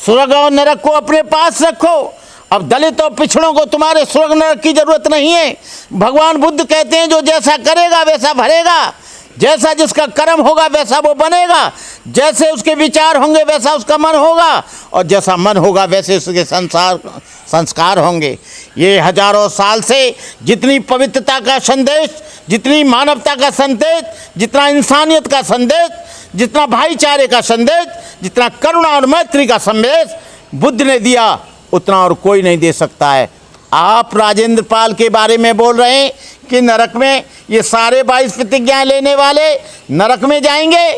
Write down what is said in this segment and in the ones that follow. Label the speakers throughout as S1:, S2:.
S1: स्वर्ग और नरक को अपने पास रखो। अब दलित और पिछड़ों को तुम्हारे स्वर्ग नरक की जरूरत नहीं है। भगवान बुद्ध कहते हैं जो जैसा करेगा वैसा भरेगा, जैसा जिसका कर्म होगा वैसा वो बनेगा, जैसे उसके विचार होंगे वैसा उसका मन होगा, और जैसा मन होगा वैसे उसके संस्कार होंगे। ये हजारों साल से जितनी पवित्रता का संदेश, जितनी मानवता का संदेश, जितना इंसानियत का संदेश, जितना भाईचारे का संदेश, जितना करुणा और मैत्री का संदेश बुद्ध ने दिया, उतना और कोई नहीं दे सकता है। आप राजेंद्र पाल के बारे में बोल रहे हैं कि नरक में ये सारे 22 प्रतिज्ञाएं लेने वाले नरक में जाएंगे।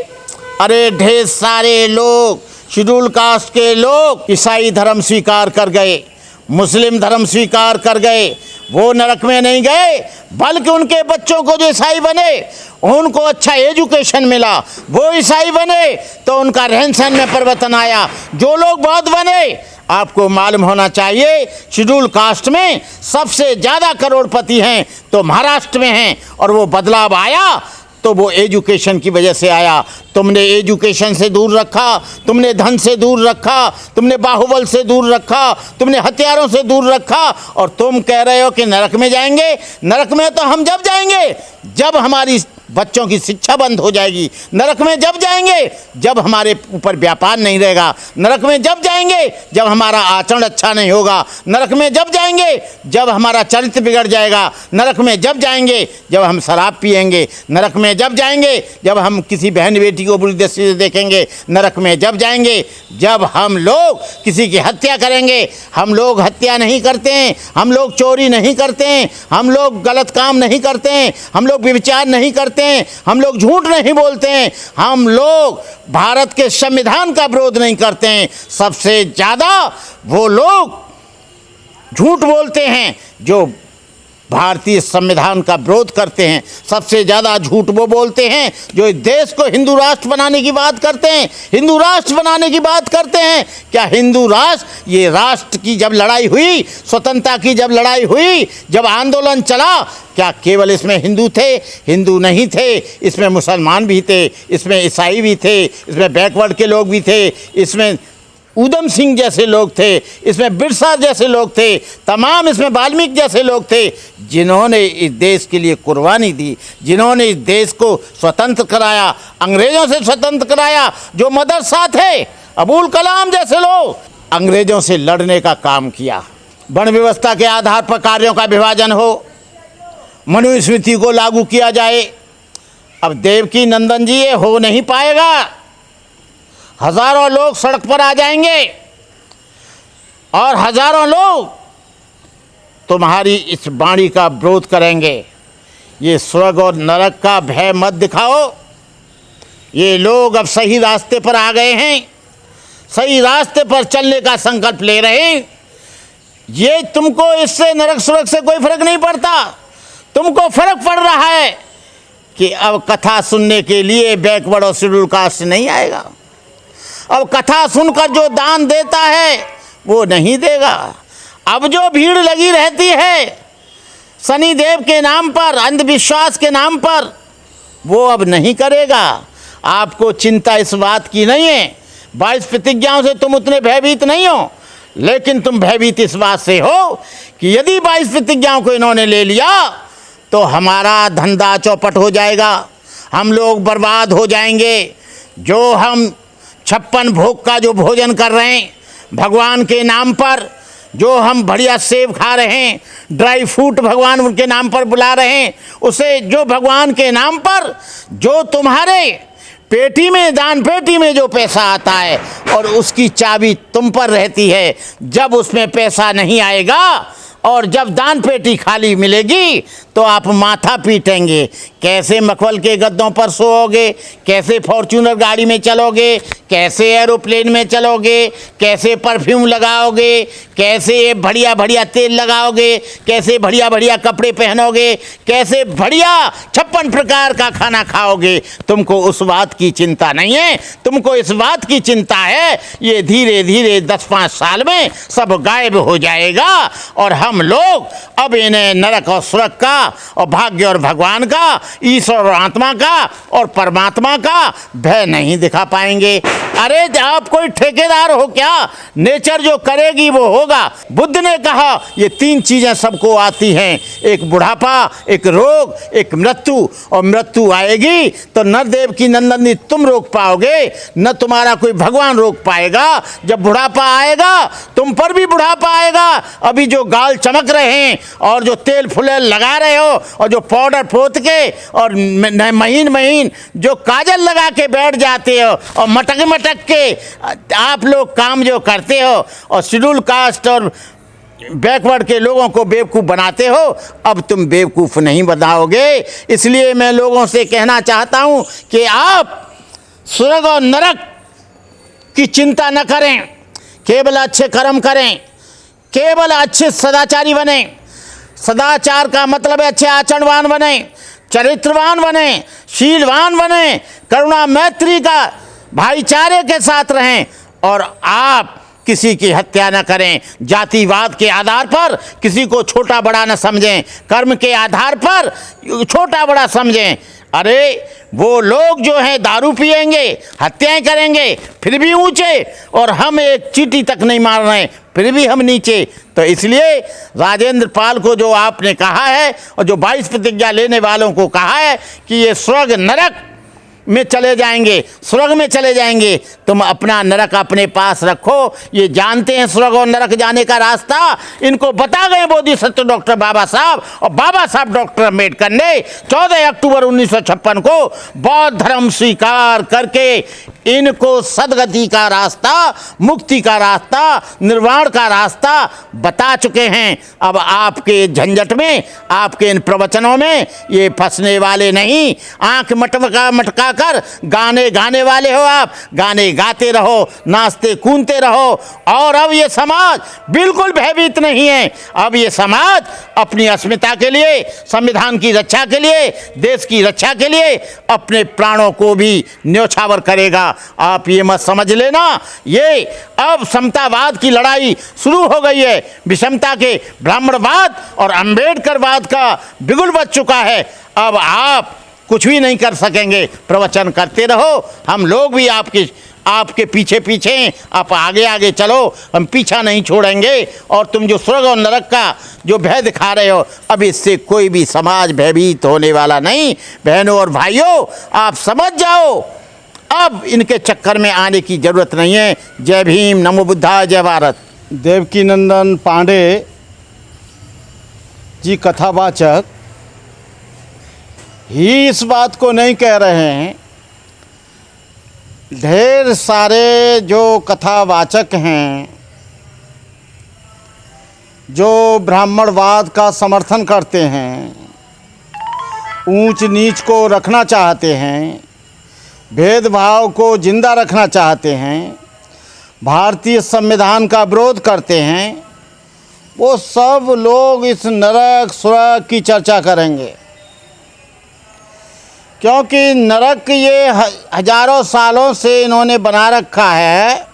S1: अरे ढेर सारे लोग, शेड्यूल कास्ट के लोग ईसाई धर्म स्वीकार कर गए, मुस्लिम धर्म स्वीकार कर गए, वो नरक में नहीं गए, बल्कि उनके बच्चों को जो ईसाई बने उनको अच्छा एजुकेशन मिला, वो ईसाई बने तो उनका रहन सहन में परिवर्तन आया। जो लोग बौद्ध बने, आपको मालूम होना चाहिए शेड्यूल कास्ट में सबसे ज़्यादा करोड़पति हैं तो महाराष्ट्र में हैं, और वो बदलाव आया तो वो एजुकेशन की वजह से आया। तुमने एजुकेशन से दूर रखा, तुमने धन से दूर रखा, तुमने बाहुबल से दूर रखा, तुमने हथियारों से दूर रखा, और तुम कह रहे हो कि नरक में जाएंगे। नरक में तो हम जब जाएंगे जब हमारी बच्चों की शिक्षा बंद हो जाएगी। नरक में जब जाएंगे जब हमारे ऊपर व्यापार नहीं रहेगा। नरक में जब जाएंगे जब हमारा आचरण अच्छा नहीं होगा। नरक में जब जाएंगे जब हमारा चरित्र बिगड़ जाएगा। नरक में जब जाएंगे जब हम शराब पिएंगे। नरक में जब जाएंगे जब हम किसी बहन बेटी को बुरी दृष्टि से देखेंगे। नरक में जब जाएंगे जब हम लोग किसी की हत्या करेंगे। हम लोग हत्या नहीं करते हैं, हम लोग चोरी नहीं करते हैं, हम लोग गलत काम नहीं करते हैं, हम लोग व्यभिचार नहीं करते हैं, हम लोग झूठ नहीं बोलते हैं, हम लोग भारत के संविधान का विरोध नहीं करते हैं। सबसे ज़्यादा वो लोग झूठ बोलते हैं जो भारतीय संविधान का विरोध करते हैं। सबसे ज़्यादा झूठ वो बोलते हैं जो इस देश को हिंदू राष्ट्र बनाने की बात करते हैं, हिंदू राष्ट्र बनाने की बात करते हैं। क्या हिंदू राष्ट्र, ये राष्ट्र की जब लड़ाई हुई, स्वतंत्रता की जब लड़ाई हुई, जब आंदोलन चला, क्या केवल इसमें हिंदू थे? हिंदू नहीं थे, इसमें मुसलमान भी थे, इसमें ईसाई भी थे, इसमें बैकवर्ड के लोग भी थे, इसमें उधम सिंह जैसे लोग थे, इसमें बिरसा जैसे लोग थे, तमाम इसमें वाल्मीकि जैसे लोग थे, जिन्होंने इस देश के लिए कुर्बानी दी, जिन्होंने इस देश को स्वतंत्र कराया, अंग्रेज़ों से स्वतंत्र कराया। जो मदरसा थे, अबुल कलाम जैसे लोग अंग्रेज़ों से लड़ने का काम किया। वर्ण व्यवस्था के आधार पर कार्यों का विभाजन हो, मनुस्मृति को लागू किया जाए। अब देवकी नंदन जी ये हो नहीं पाएगा। हजारों लोग सड़क पर आ जाएंगे और हजारों लोग तुम्हारी इस वाणी का विरोध करेंगे। ये स्वर्ग और नरक का भय मत दिखाओ। ये लोग अब सही रास्ते पर आ गए हैं, सही रास्ते पर चलने का संकल्प ले रहे हैं। ये तुमको इससे नरक स्वर्ग से कोई फर्क नहीं पड़ता। तुमको फर्क पड़ रहा है कि अब कथा सुनने के लिए बैकवर्ड और शेड्यूल कास्ट नहीं आएगा। अब कथा सुनकर जो दान देता है वो नहीं देगा। अब जो भीड़ लगी रहती है शनिदेव के नाम पर, अंधविश्वास के नाम पर, वो अब नहीं करेगा। आपको चिंता इस बात की नहीं है। 22 प्रतिज्ञाओं से तुम उतने भयभीत नहीं हो, लेकिन तुम भयभीत इस बात से हो कि यदि 22 प्रतिज्ञाओं को इन्होंने ले लिया तो हमारा धंधा चौपट हो जाएगा, हम लोग बर्बाद हो जाएंगे। जो हम 56 भोग का जो भोजन कर रहे हैं भगवान के नाम पर, जो हम बढ़िया सेब खा रहे हैं, ड्राई फ्रूट भगवान उनके नाम पर बुला रहे हैं, उसे जो भगवान के नाम पर जो तुम्हारे पेटी में, दान पेटी में जो पैसा आता है और उसकी चाबी तुम पर रहती है, जब उसमें पैसा नहीं आएगा और जब दान पेटी खाली मिलेगी तो आप माथा पीटेंगे। कैसे मखमल के गद्दों पर सोओगे, कैसे फॉर्च्यूनर गाड़ी में चलोगे, कैसे एरोप्लेन में चलोगे, कैसे परफ्यूम लगाओगे, कैसे बढ़िया बढ़िया तेल लगाओगे, कैसे बढ़िया बढ़िया कपड़े पहनोगे, कैसे बढ़िया 56 प्रकार का खाना खाओगे। तुमको उस बात की चिंता नहीं है। तुमको इस बात की चिंता है ये धीरे धीरे 10-5 साल में सब गायब हो जाएगा और हम लोग अब इन्हें नरक और स्वर्ग का और भाग्य और भगवान का, ईश्वर और आत्मा का और परमात्मा का भय नहीं दिखा पाएंगे। अरे आप कोई ठेकेदार हो क्या? नेचर जो करेगी वो होगा। बुद्ध ने कहा ये तीन चीजें सबको आती हैं, एक बुढ़ापा, एक रोग, एक मृत्यु। और मृत्यु आएगी तो न देव की नंदनी तुम रोक पाओगे, न तुम्हारा कोई भगवान रोक पाएगा। जब बुढ़ापा आएगा तुम पर भी बुढ़ापा आएगा। अभी जो गाल चमक रहे हैं और जो तेल फुले लगा रहे हो और जो पाउडर पोत के और महीन महीन जो काजल लगा के बैठ जाते हो और मटक मटक के आप लोग काम जो करते हो और शेड्यूल कास्ट और बैकवर्ड के लोगों को बेवकूफ़ बनाते हो, अब तुम बेवकूफ़ नहीं बनाओगे। इसलिए मैं लोगों से कहना चाहता हूँ कि आप स्वर्ग और नरक की चिंता न करें, केवल अच्छे कर्म करें, केवल अच्छे सदाचारी बने। सदाचार का मतलब है अच्छे आचरणवान बने, चरित्रवान बने, शीलवान बने, करुणा मैत्री का भाईचारे के साथ रहें और आप किसी की हत्या न करें। जातिवाद के आधार पर किसी को छोटा बड़ा न समझें, कर्म के आधार पर छोटा बड़ा समझें। अरे वो लोग जो हैं दारू पिएंगे, हत्याएं करेंगे, फिर भी ऊंचे, और हम एक चींटी तक नहीं मार रहे फिर भी हम नीचे। तो इसलिए राजेंद्र पाल को जो आपने कहा है और जो 22 प्रतिज्ञा लेने वालों को कहा है कि ये स्वर्ग नरक में चले जाएंगे, स्वर्ग में चले जाएंगे, तुम अपना नरक अपने पास रखो। ये जानते हैं स्वर्ग और नरक जाने का रास्ता, इनको बता गए बोधिसत्व डॉक्टर बाबा साहब और बाबा साहब डॉक्टर अम्बेडकर ने 14 अक्टूबर 1956 को बौद्ध धर्म स्वीकार करके इनको सदगति का रास्ता, मुक्ति का रास्ता, निर्वाण का रास्ता बता चुके हैं। अब आपके झंझट में, आपके इन प्रवचनों में ये फंसने वाले नहीं। आंख मटका कर गाने गाने वाले हो आप, गाने गाते रहो, नाचते कूदते रहो। और अब ये समाज बिल्कुल भयभीत नहीं है। अब ये समाज अपनी अस्मिता के लिए, संविधान की रक्षा के लिए, देश की रक्षा के लिए अपने प्राणों को भी न्योछावर करेगा। आप ये मत समझ लेना ये अब समतावाद की लड़ाई शुरू हो गई है। विषमता के ब्राह्मणवाद और अम्बेडकरवाद का बिगुल बज चुका है। अब आप कुछ भी नहीं कर सकेंगे। प्रवचन करते रहो, हम लोग भी आपके पीछे पीछे हैं। आप आगे आगे चलो, हम पीछा नहीं छोड़ेंगे। और तुम जो स्वर्ग और नरक का जो भय दिखा रहे हो, अब इससे कोई भी समाज भयभीत होने वाला नहीं। बहनों और भाइयों, आप समझ जाओ, अब इनके चक्कर में आने की जरूरत नहीं है। जय भीम, नमो बुद्धाय, जय भारत।
S2: देवकीनंदन पांडे जी कथावाचक ही इस बात को नहीं कह रहे हैं। ढेर सारे जो कथावाचक हैं, जो ब्राह्मणवाद का समर्थन करते हैं, ऊंच नीच को रखना चाहते हैं, भेदभाव को जिंदा रखना चाहते हैं, भारतीय संविधान का विरोध करते हैं, वो सब लोग इस नरक स्वर्ग की चर्चा करेंगे। क्योंकि नरक ये हजारों सालों से इन्होंने बना रखा है